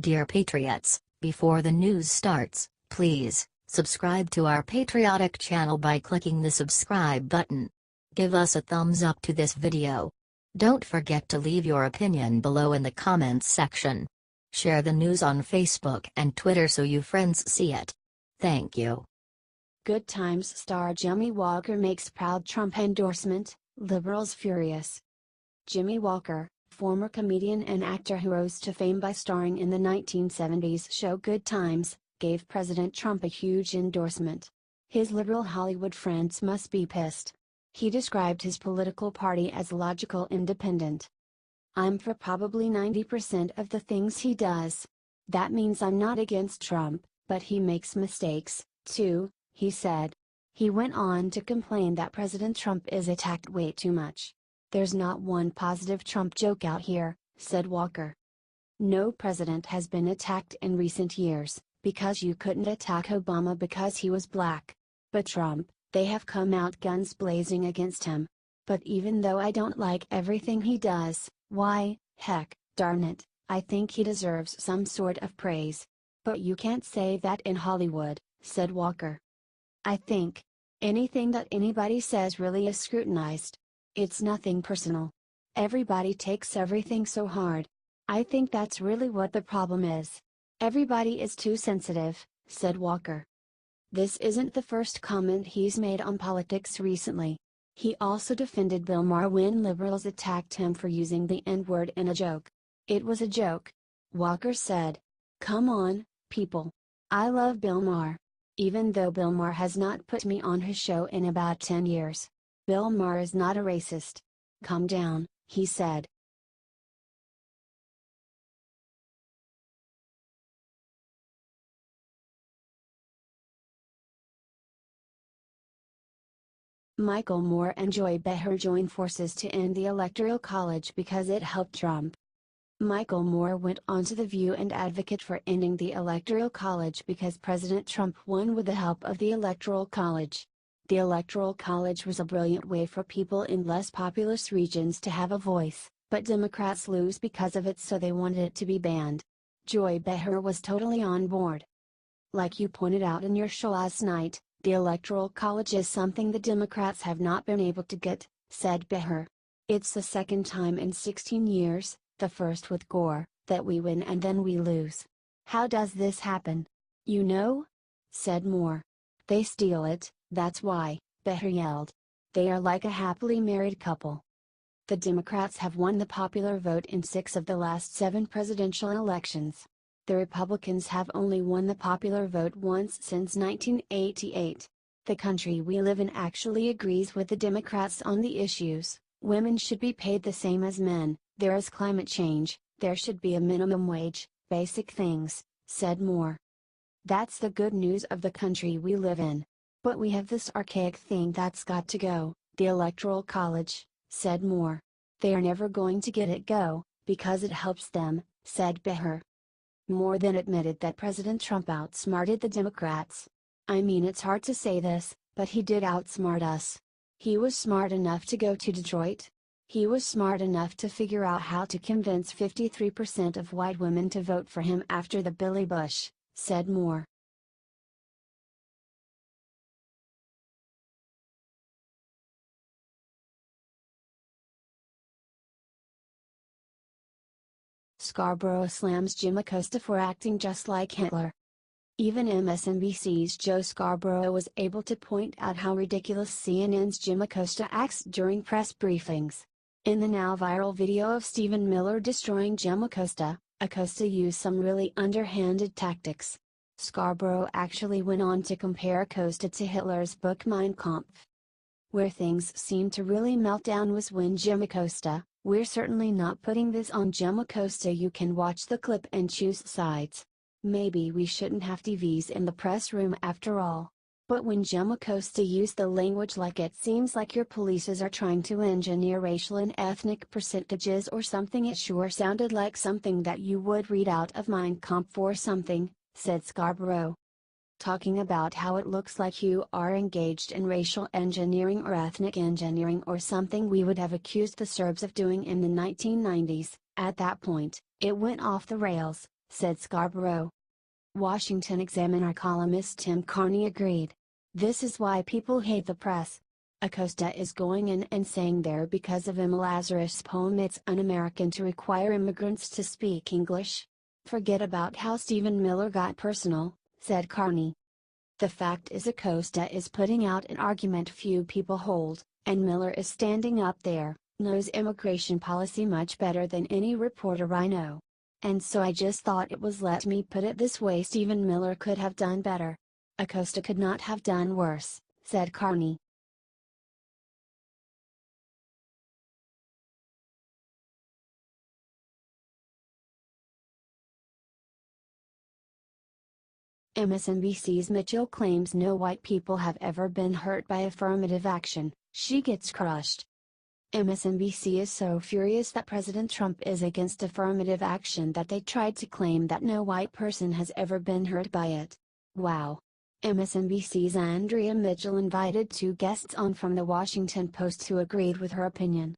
Dear Patriots, before the news starts, please subscribe to our patriotic channel by clicking the subscribe button. Give us a thumbs up to this video. Don't forget to leave your opinion below in the comments section. Share the news on Facebook and Twitter so you friends see it. Thank you. Good Times star Jimmie Walker makes proud Trump endorsement, liberals furious. Jimmie Walker, former comedian and actor who rose to fame by starring in the 1970s show Good Times, gave President Trump a huge endorsement. His liberal Hollywood friends must be pissed. He described his political party as logical independent. "I'm for probably 90% of the things he does. That means I'm not against Trump, but he makes mistakes, too," he said. He went on to complain that President Trump is attacked way too much. "There's not one positive Trump joke out here," said Walker. "No president has been attacked in recent years, because you couldn't attack Obama because he was black. But Trump, they have come out guns blazing against him. But even though I don't like everything he does, why, heck, darn it, I think he deserves some sort of praise. But you can't say that in Hollywood," said Walker. "I think anything that anybody says really is scrutinized. It's nothing personal. Everybody takes everything so hard. I think that's really what the problem is. Everybody is too sensitive," said Walker. This isn't the first comment he's made on politics recently. He also defended Bill Maher when liberals attacked him for using the N-word in a joke. "It was a joke," Walker said. "Come on, people. I love Bill Maher. Even though Bill Maher has not put me on his show in about 10 years. Bill Maher is not a racist. Calm down," he said. Michael Moore and Joy Behar join forces to end the Electoral College because it helped Trump. Michael Moore went on to The View and advocate for ending the Electoral College because President Trump won with the help of the Electoral College. The Electoral College was a brilliant way for people in less populous regions to have a voice, but Democrats lose because of it, so they wanted it to be banned. Joy Behar was totally on board. "Like you pointed out in your show last night, the Electoral College is something the Democrats have not been able to get," said Behar. "It's the second time in 16 years, the first with Gore, that we win and then we lose. How does this happen?" "You know?" said Moore. "They steal it, that's why," Behar yelled. "They are like a happily married couple." The Democrats have won the popular vote in 6 of the last 7 presidential elections. The Republicans have only won the popular vote once since 1988. The country we live in actually agrees with the Democrats on the issues. Women should be paid the same as men, there is climate change, there should be a minimum wage, basic things, said Moore. "That's the good news of the country we live in. But we have this archaic thing that's got to go, the Electoral College," said Moore. "They are never going to get it go, because it helps them," said Behar. Moore then admitted that President Trump outsmarted the Democrats. "I mean, it's hard to say this, but he did outsmart us. He was smart enough to go to Detroit. He was smart enough to figure out how to convince 53% of white women to vote for him after the Billy Bush," said Moore. Scarborough slams Jim Acosta for acting just like Hitler. Even MSNBC's Joe Scarborough was able to point out how ridiculous CNN's Jim Acosta acts during press briefings. In the now viral video of Stephen Miller destroying Jim Acosta, Acosta used some really underhanded tactics. Scarborough actually went on to compare Acosta to Hitler's book Mein Kampf. Where things seemed to really melt down was when Jim Acosta, "We're certainly not putting this on Jim Acosta, you can watch the clip and choose sides. Maybe we shouldn't have TVs in the press room after all." But when Jim Acosta used the language like "it seems like your polices are trying to engineer racial and ethnic percentages or something," it sure sounded like something that you would read out of Mein Kampf or something, said Scarborough. Talking about how it looks like you are engaged in racial engineering or ethnic engineering or something we would have accused the Serbs of doing in the 1990s, at that point, it went off the rails, said Scarborough. Washington Examiner columnist Tim Carney agreed. This is why people hate the press. Acosta is going in and saying there because of Emma Lazarus' poem it's un-American to require immigrants to speak English. Forget about how Stephen Miller got personal, said Carney. The fact is Acosta is putting out an argument few people hold, and Miller is standing up there, knows immigration policy much better than any reporter I know. And so I just thought it was, let me put it this way, Stephen Miller could have done better. Acosta could not have done worse, said Carney. MSNBC's Mitchell claims no white people have ever been hurt by affirmative action, she gets crushed. MSNBC is so furious that President Trump is against affirmative action that they tried to claim that no white person has ever been hurt by it. Wow. MSNBC's Andrea Mitchell invited two guests on from the Washington Post who agreed with her opinion.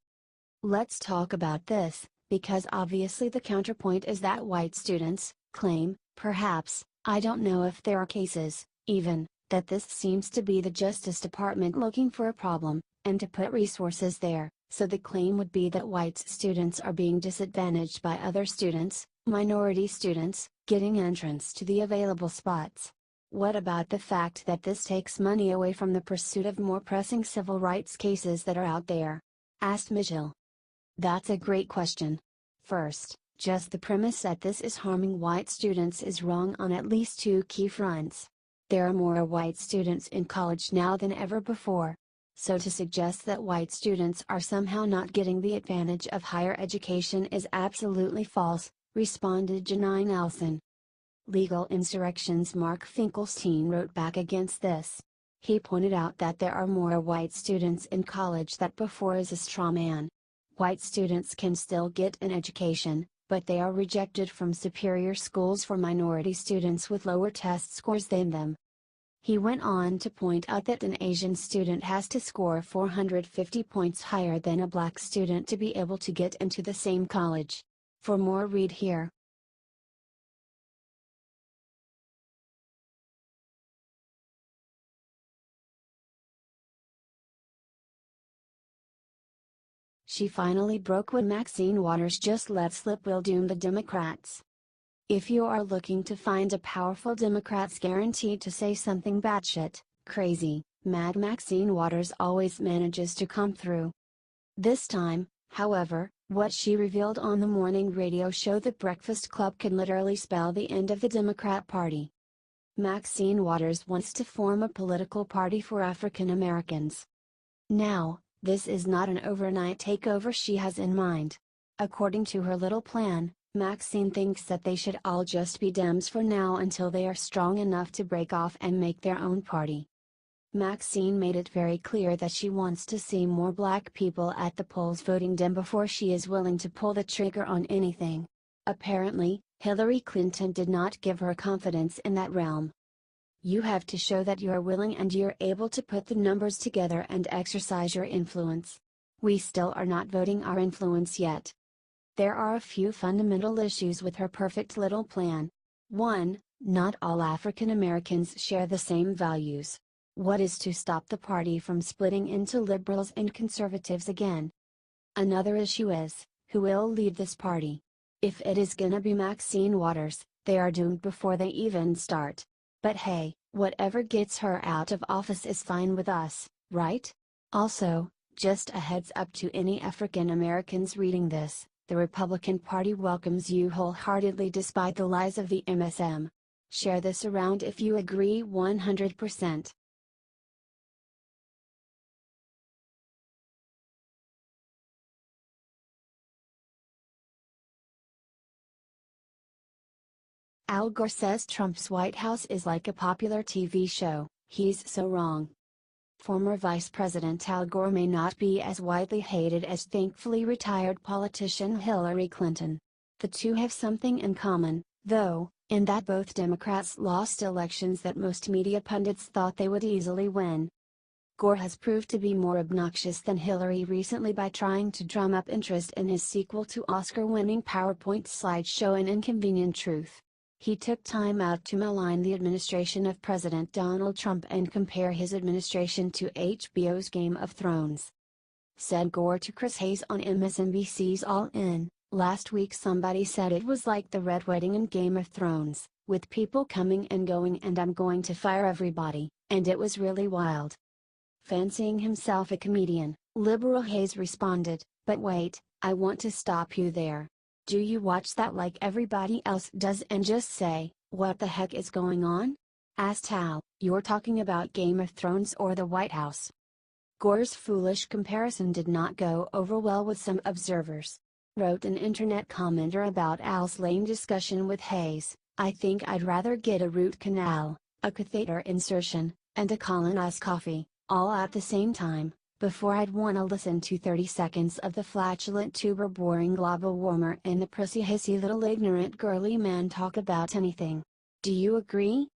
Let's talk about this, because obviously the counterpoint is that white students claim, perhaps, I don't know if there are cases, even, that this seems to be the Justice Department looking for a problem, and to put resources there, so the claim would be that white students are being disadvantaged by other students, minority students, getting entrance to the available spots. What about the fact that this takes money away from the pursuit of more pressing civil rights cases that are out there? Asked Mitchell. That's a great question. First, just the premise that this is harming white students is wrong on at least two key fronts. There are more white students in college now than ever before. So to suggest that white students are somehow not getting the advantage of higher education is absolutely false, responded Janine Nelson. Legal Insurrection's Mark Finkelstein wrote back against this. He pointed out that there are more white students in college than before is a straw man. White students can still get an education, but they are rejected from superior schools for minority students with lower test scores than them. He went on to point out that an Asian student has to score 450 points higher than a black student to be able to get into the same college. For more, read here. She finally broke what Maxine Waters just let slip will doom the Democrats. If you are looking to find a powerful Democrats guaranteed to say something batshit crazy, mad, Maxine Waters always manages to come through. This time, however, what she revealed on the morning radio show The Breakfast Club could literally spell the end of the Democrat Party. Maxine Waters wants to form a political party for African Americans. Now, this is not an overnight takeover she has in mind. According to her little plan, Maxine thinks that they should all just be Dems for now until they are strong enough to break off and make their own party. Maxine made it very clear that she wants to see more black people at the polls voting Dem before she is willing to pull the trigger on anything. Apparently, Hillary Clinton did not give her confidence in that realm. You have to show that you are willing and you're able to put the numbers together and exercise your influence. We still are not voting our influence yet. There are a few fundamental issues with her perfect little plan. 1. Not all African Americans share the same values. What is to stop the party from splitting into liberals and conservatives again? Another issue is, who will lead this party? If it is gonna be Maxine Waters, they are doomed before they even start. But hey, whatever gets her out of office is fine with us, right? Also, just a heads up to any African Americans reading this, the Republican Party welcomes you wholeheartedly despite the lies of the MSM. Share this around if you agree 100%. Al Gore says Trump's White House is like a popular TV show. He's so wrong. Former Vice President Al Gore may not be as widely hated as thankfully retired politician Hillary Clinton. The two have something in common, though, in that both Democrats lost elections that most media pundits thought they would easily win. Gore has proved to be more obnoxious than Hillary recently by trying to drum up interest in his sequel to Oscar-winning PowerPoint slideshow An Inconvenient Truth. He took time out to malign the administration of President Donald Trump and compare his administration to HBO's Game of Thrones. Said Gore to Chris Hayes on MSNBC's All In, "Last week somebody said it was like the Red Wedding in Game of Thrones, with people coming and going and I'm going to fire everybody, and it was really wild." Fancying himself a comedian, liberal Hayes responded, "But wait, I want to stop you there. Do you watch that like everybody else does and just say, 'What the heck is going on?'" Asked Hal, "You're talking about Game of Thrones or the White House?" Gore's foolish comparison did not go over well with some observers. Wrote an internet commenter about Al's lame discussion with Hayes, "I think I'd rather get a root canal, a catheter insertion, and a colonoscopy, all at the same time, before I'd wanna listen to 30 seconds of the flatulent tuber boring global warmer and the prissy hissy little ignorant girly man talk about anything. Do you agree?"